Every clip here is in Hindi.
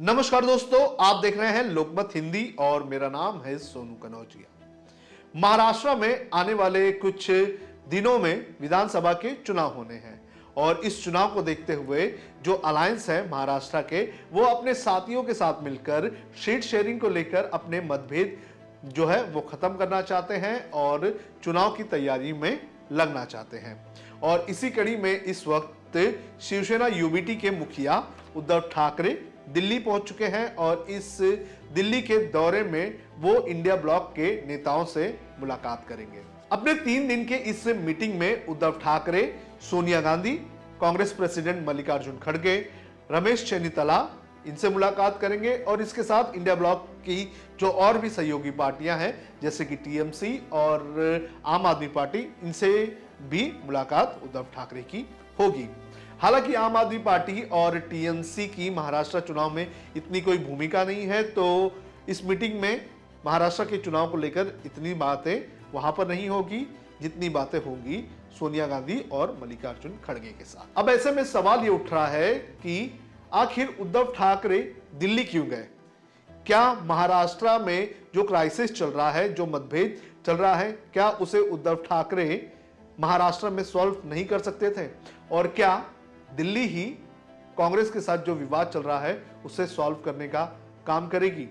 नमस्कार दोस्तों, आप देख रहे हैं लोकमत हिंदी और मेरा नाम है सोनू कनौजिया। महाराष्ट्र में आने वाले कुछ दिनों में विधानसभा के चुनाव होने हैं और इस चुनाव को देखते हुए जो अलायंस है महाराष्ट्र के, वो अपने साथियों के साथ मिलकर सीट शेयरिंग को लेकर अपने मतभेद जो है वो खत्म करना चाहते हैं और चुनाव की तैयारी में लगना चाहते हैं। और इसी कड़ी में इस वक्त शिवसेना यूबीटी के मुखिया उद्धव ठाकरे दिल्ली पहुंच चुके हैं और इस दिल्ली के दौरे में वो इंडिया ब्लॉक के नेताओं से मुलाकात करेंगे। अपने 3 दिन के इस मीटिंग में उद्धव ठाकरे, सोनिया गांधी, कांग्रेस प्रेसिडेंट मल्लिकार्जुन खड़गे, रमेश चेन्नितला इनसे मुलाकात करेंगे और इसके साथ इंडिया ब्लॉक की जो और भी सहयोगी पार्टियां हैं जैसे कि टीएमसी और आम आदमी पार्टी, इनसे भी मुलाकात उद्धव ठाकरे की होगी। हालांकि आम आदमी पार्टी और टीएमसी की महाराष्ट्र चुनाव में इतनी कोई भूमिका नहीं है, तो इस मीटिंग में महाराष्ट्र के चुनाव को लेकर इतनी बातें वहां पर नहीं होगी जितनी बातें होंगी सोनिया गांधी और मल्लिकार्जुन खड़गे के साथ। अब ऐसे में सवाल ये उठ रहा है कि आखिर उद्धव ठाकरे दिल्ली क्यों गए? क्या महाराष्ट्र में जो क्राइसिस चल रहा है, जो मतभेद चल रहा है, क्या उसे उद्धव ठाकरे महाराष्ट्र में सॉल्व नहीं कर सकते थे? और क्या दिल्ली ही कांग्रेस के साथ जो विवाद चल रहा है उसे सॉल्व करने का काम करेगी?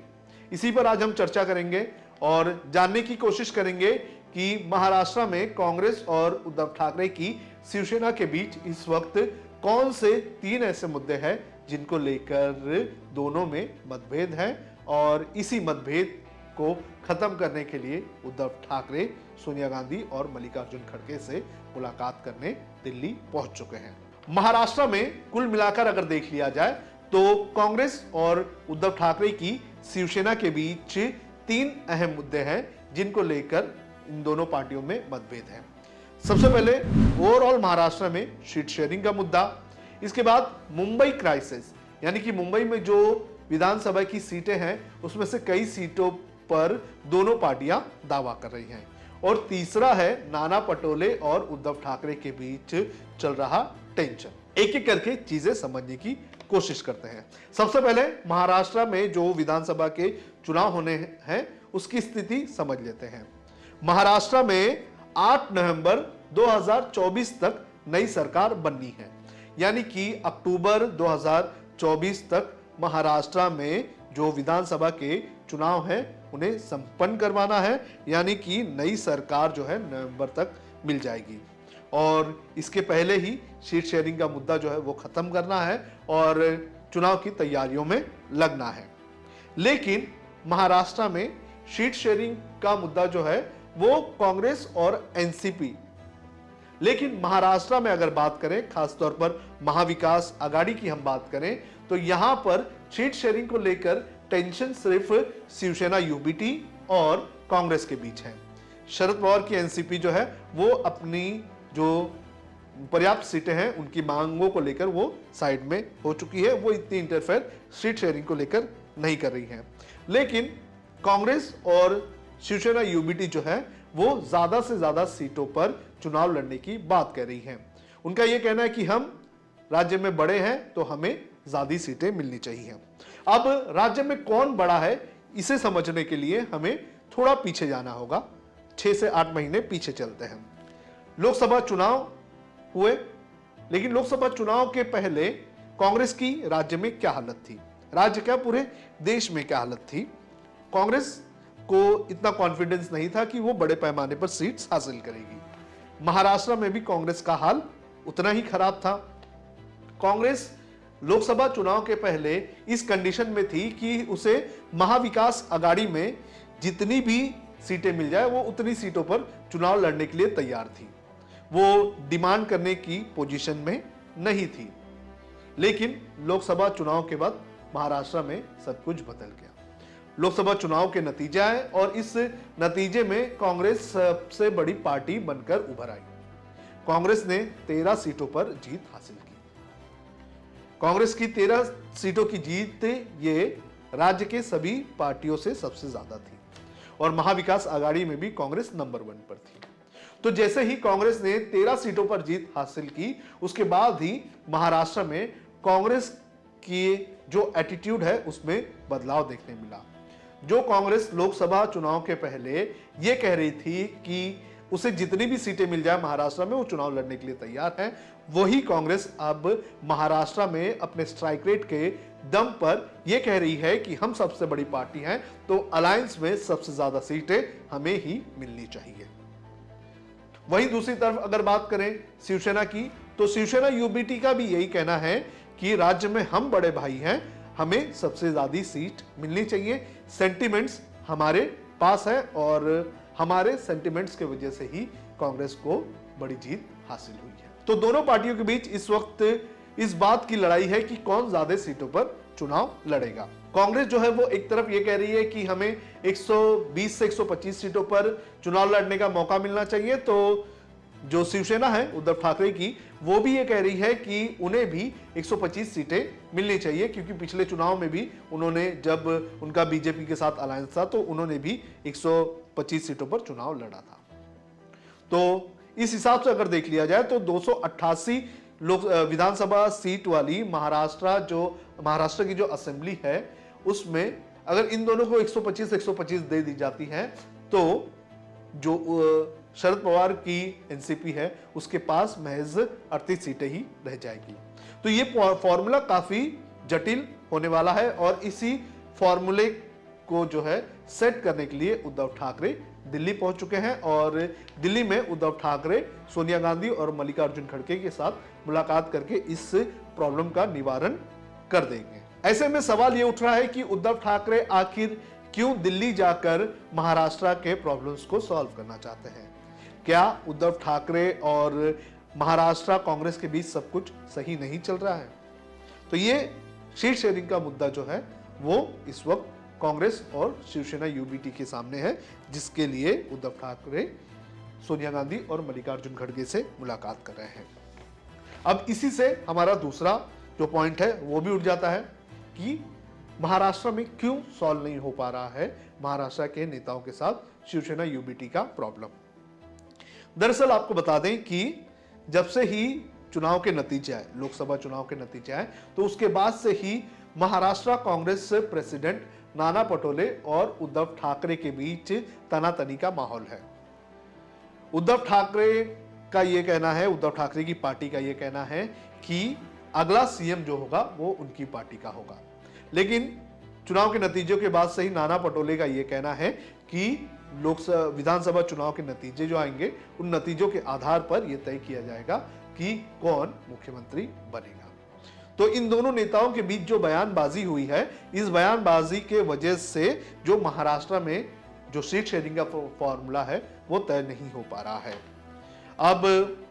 इसी पर आज हम चर्चा करेंगे और जानने की कोशिश करेंगे कि महाराष्ट्र में कांग्रेस और उद्धव ठाकरे की शिवसेना के बीच इस वक्त कौन से 3 ऐसे मुद्दे हैं जिनको लेकर दोनों में मतभेद है और इसी मतभेद को खत्म करने के लिए उद्धव ठाकरे सोनिया गांधी और मल्लिकार्जुन खड़गे से मुलाकात करने दिल्ली पहुंच चुके हैं। महाराष्ट्र में कुल मिलाकर अगर देख लिया जाए तो कांग्रेस और उद्धव ठाकरे की शिवसेना के बीच 3 अहम मुद्दे हैं जिनको लेकर इन दोनों पार्टियों में मतभेद है। सबसे पहले ओवरऑल महाराष्ट्र में सीट शेयरिंग का मुद्दा, इसके बाद मुंबई क्राइसिस, यानी कि मुंबई में जो विधानसभा की सीटें हैं उसमें से कई सीटों पर दोनों पार्टियां दावा कर रही हैं, और तीसरा है नाना पटोले और उद्धव ठाकरे के बीच चल रहा टेंशन। एक एक करके चीजें समझने की कोशिश करते हैं। सबसे पहले महाराष्ट्र में जो विधानसभा के चुनाव होने हैं उसकी स्थिति समझ लेते हैं। महाराष्ट्र में 8 नवंबर 2024 तक नई सरकार बननी है, यानी कि अक्टूबर 2024 तक महाराष्ट्र में जो विधानसभा के चुनाव हैं उन्हें संपन्न करवाना है, यानी कि नई सरकार जो है नवंबर तक मिल जाएगी। और इसके पहले ही सीट शेयरिंग का मुद्दा जो है वो खत्म करना है और चुनाव की तैयारियों में लगना है। लेकिन महाराष्ट्र में सीट शेयरिंग का मुद्दा जो है वो कांग्रेस और एनसीपी, लेकिन महाराष्ट्र में अगर बात करें, खासतौर पर महाविकास आघाड़ी की हम बात करें, तो यहां पर सीट शेयरिंग को लेकर टेंशन सिर्फ शिवसेना यूबीटी और कांग्रेस के बीच है। शरद पवार की एनसीपी जो है वो अपनी जो पर्याप्त सीटें हैं उनकी मांगों को लेकर वो साइड में हो चुकी है, वो इतनी इंटरफेयर सीट शेयरिंग को लेकर नहीं कर रही है। लेकिन कांग्रेस और शिवसेना यूबीटी जो है वो ज्यादा से ज्यादा सीटों पर चुनाव लड़ने की बात कर रही है। उनका यह कहना है कि हम राज्य में बड़े हैं तो हमें ज्यादा सीटें मिलनी चाहिए। अब राज्य में कौन बड़ा है इसे समझने के लिए हमें थोड़ा पीछे जाना होगा, 6 से 8 महीने पीछे चलते हैं। लोकसभा चुनाव हुए, लेकिन लोकसभा चुनाव के पहले कांग्रेस की राज्य में क्या हालत थी, राज्य क्या पूरे देश में क्या हालत थी? कांग्रेस को इतना कॉन्फिडेंस नहीं था कि वो बड़े पैमाने पर सीट्स हासिल करेगी। महाराष्ट्र में भी कांग्रेस का हाल उतना ही खराब था। कांग्रेस लोकसभा चुनाव के पहले इस कंडीशन में थी कि उसे महाविकास आघाड़ी में जितनी भी सीटें मिल जाए वो उतनी सीटों पर चुनाव लड़ने के लिए तैयार थी, वो डिमांड करने की पोजीशन में नहीं थी। लेकिन लोकसभा चुनाव के बाद महाराष्ट्र में सब कुछ बदल गया। लोकसभा चुनाव के नतीजे आए और इस नतीजे में कांग्रेस सबसे बड़ी पार्टी बनकर उभर आई। कांग्रेस ने 13 सीटों पर जीत हासिल की। कांग्रेस की 13 सीटों की जीत ये राज्य के सभी पार्टियों से सबसे ज्यादा थी और महाविकास आघाड़ी में भी कांग्रेस नंबर 1 पर थी। तो जैसे ही कांग्रेस ने 13 सीटों पर जीत हासिल की, उसके बाद ही महाराष्ट्र में कांग्रेस की जो एटीट्यूड है उसमें बदलाव देखने मिला। जो कांग्रेस लोकसभा चुनाव के पहले ये कह रही थी कि उसे जितनी भी सीटें मिल जाए महाराष्ट्र में वो चुनाव लड़ने के लिए तैयार है, वही कांग्रेस अब महाराष्ट्र में अपने स्ट्राइक रेट के दम पर यह कह रही है कि हम सबसे बड़ी पार्टी हैं, तो अलायंस में सबसे ज्यादा सीटें हमें ही मिलनी चाहिए। वहीं दूसरी तरफ अगर बात करें शिवसेना की, तो शिवसेना यूबीटी का भी यही कहना है कि राज्य में हम बड़े भाई हैं, हमें सबसे ज्यादा सीट मिलनी चाहिए। सेंटिमेंट्स हमारे पास है और हमारे सेंटिमेंट्स के वजह से ही कांग्रेस को बड़ी जीत हासिल हुई है। तो दोनों पार्टियों के बीच इस वक्त इस बात की लड़ाई है कि कौन ज्यादा सीटों पर चुनाव लड़ेगा। कांग्रेस जो है वो एक तरफ ये कह रही है कि हमें 120 से 125 सीटों पर चुनाव लड़ने का मौका मिलना चाहिए, तो जो शिवसेना है उद्धव ठाकरे की, वो भी ये कह रही है कि उन्हें भी 125 सीटें मिलनी चाहिए, क्योंकि पिछले चुनाव में भी उन्होंने, जब उनका बीजेपी के साथ अलायंस था, तो उन्होंने भी 125 सीटों पर चुनाव लड़ा था। तो इस हिसाब से अगर देख लिया जाए तो 288 लोक विधानसभा सीट वाली महाराष्ट्र की जो असेंबली है, उसमें अगर इन दोनों को 125 दे दी जाती है, तो जो शरद पवार की एनसीपी है उसके पास महज 38 सीटें ही रह जाएगी। तो ये फॉर्मूला काफी जटिल होने वाला है और इसी फॉर्मूले को जो है सेट करने के लिए उद्धव ठाकरे दिल्ली पहुंच चुके हैं और दिल्ली में उद्धव ठाकरे सोनिया गांधी और मल्लिकार्जुन खड़गे के साथ मुलाकात करके इस प्रॉब्लम का निवारण कर देंगे। ऐसे में सवाल ये उठ रहा है कि उद्धव ठाकरे आखिर क्यों दिल्ली जाकर महाराष्ट्र के प्रॉब्लम्स को सॉल्व करना चाहते हैं। क्या उद्धव ठाकरे और महाराष्ट्र कांग्रेस के बीच सब कुछ सही नहीं चल रहा है? तो ये सीट शेयरिंग का मुद्दा जो है वो इस वक्त कांग्रेस और शिवसेना यूबीटी के सामने है, जिसके लिए उद्धव ठाकरे सोनिया गांधी और मल्लिकार्जुन खड़गे से मुलाकात कर रहे हैं। अब इसी से हमारा दूसरा जो पॉइंट है वो भी उठ जाता है कि महाराष्ट्र में क्यों सॉल्व नहीं हो पा रहा है महाराष्ट्र के नेताओं के साथ शिवसेना यूबीटी का प्रॉब्लम। दरअसल आपको बता दें कि जब से ही चुनाव के नतीजे आए, लोकसभा चुनाव के नतीजे आए, तो उसके बाद से ही महाराष्ट्र कांग्रेस प्रेसिडेंट नाना पटोले और उद्धव ठाकरे के बीच तनातनी का माहौल है। उद्धव ठाकरे का यह कहना है, उद्धव ठाकरे की पार्टी का यह कहना है कि अगला सीएम जो होगा वो उनकी पार्टी का होगा, लेकिन चुनाव के नतीजों के बाद से ही नाना पटोले का यह कहना है कि लोकसभा विधानसभा चुनाव के नतीजे जो आएंगे उन नतीजों के आधार पर यह तय किया जाएगा कि कौन मुख्यमंत्री बनेगा। तो इन दोनों नेताओं के बीच जो बयानबाजी हुई है, इस बयानबाजी के वजह से जो महाराष्ट्र में जो सीट शेयरिंग का फॉर्मूला है वो तय नहीं हो पा रहा है। अब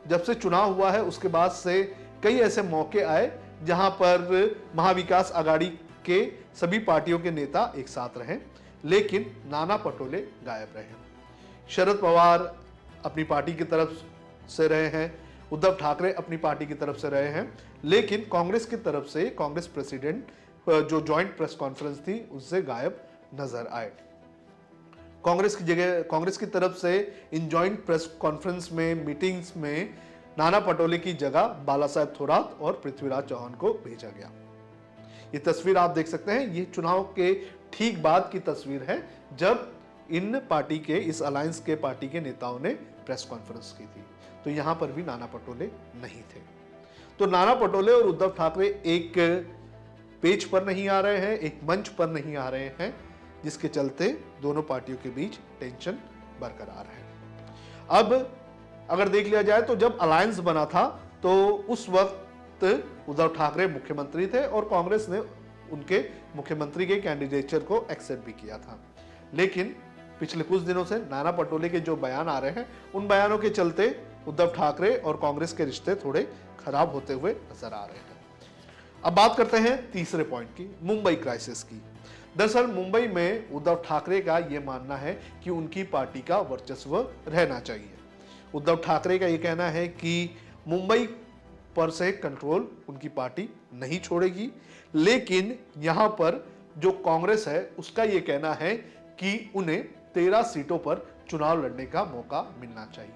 जब से चुनाव हुआ है उसके बाद से कई ऐसे मौके आए जहां पर महाविकास आघाड़ी के सभी पार्टियों के नेता एक साथ रहे, लेकिन नाना पटोले गायब रहे। शरद पवार अपनी पार्टी की तरफ से रहे हैं, उद्धव ठाकरे अपनी पार्टी की तरफ से रहे हैं, लेकिन कांग्रेस की तरफ से कांग्रेस प्रेसिडेंट जो जॉइंट प्रेस कॉन्फ्रेंस थी उससे गायब नजर आए। कांग्रेस की तरफ से इन जॉइंट प्रेस कॉन्फ्रेंस में, मीटिंग्स में नाना पटोले की जगह बाला साहेब थोरात और पृथ्वीराज चौहान को भेजा गया। ये तस्वीर आप देख सकते हैं, ये चुनाव के ठीक बाद की तस्वीर है जब इन पार्टी के, इस अलायंस के पार्टी के नेताओं ने प्रेस कॉन्फ्रेंस की थी। तो यहां पर भी नाना पटोले नहीं थे। तो नाना पटोले और उद्धव ठाकरे एक पेज पर नहीं आ रहे हैं, एक मंच पर नहीं आ रहे हैं, जिसके चलते दोनों पार्टियों के बीच टेंशन बरकरार है। अब अगर देख लिया जाए तो जब अलायंस बना था तो उस वक्त उद्धव ठाकरे मुख्यमंत्री थे और कांग्रेस ने उनके मुख्यमंत्री के कैंडिडेचर को एक्सेप्ट भी किया था, लेकिन पिछले कुछ दिनों से नाना पटोले के जो बयान आ रहे हैं उन बयानों के चलते उद्धव ठाकरे और कांग्रेस के रिश्ते थोड़े खराब होते हुए नजर आ रहे हैं। अब बात करते हैं तीसरे पॉइंट की, मुंबई क्राइसिस की। दरअसल मुंबई में उद्धव ठाकरे का यह मानना है कि उनकी पार्टी का वर्चस्व रहना चाहिए। उद्धव ठाकरे का यह कहना है कि मुंबई पर से कंट्रोल उनकी पार्टी नहीं छोड़ेगी, लेकिन यहां पर जो कांग्रेस है उसका यह कहना है कि उन्हें 13 सीटों पर चुनाव लड़ने का मौका मिलना चाहिए।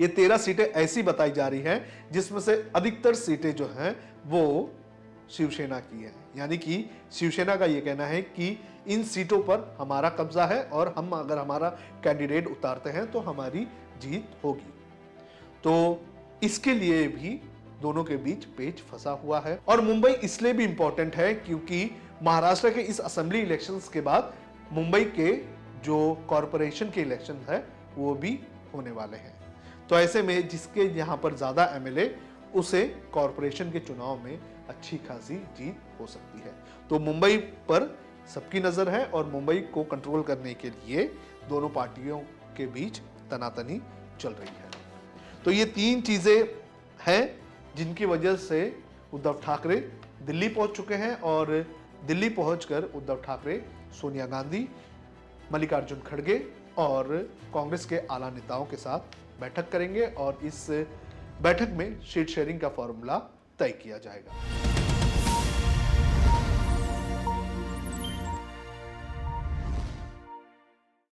ये 13 सीटें ऐसी बताई जा रही हैं जिसमें से अधिकतर सीटें जो हैं वो शिवसेना की है। यानी कि शिवसेना का ये कहना है कि इन सीटों पर हमारा कब्जा है और हम अगर हमारा कैंडिडेट उतारते हैं तो हमारी जीत होगी। तो इसके लिए भी दोनों के बीच पेच फंसा हुआ है। और मुंबई इसलिए भी इंपॉर्टेंट है क्योंकि महाराष्ट्र के इस असेंबली इलेक्शंस के बाद मुंबई के जो कॉरपोरेशन के इलेक्शन है वो भी होने वाले हैं। तो ऐसे में जिसके यहाँ पर ज्यादा एमएलए, उसे कॉरपोरेशन के चुनाव में अच्छी खासी जीत हो सकती है। तो मुंबई पर सबकी नजर है और मुंबई को कंट्रोल करने के लिए दोनों पार्टियों के बीच तनातनी चल रही है। तो ये तीन चीजें हैं जिनकी वजह से उद्धव ठाकरे दिल्ली पहुंच चुके हैं और दिल्ली पहुंचकर उद्धव ठाकरे सोनिया गांधी, मल्लिकार्जुन खड़गे और कांग्रेस के आला नेताओं के साथ बैठक करेंगे और इस बैठक में सीट शेयरिंग का फॉर्मूला तय किया जाएगा।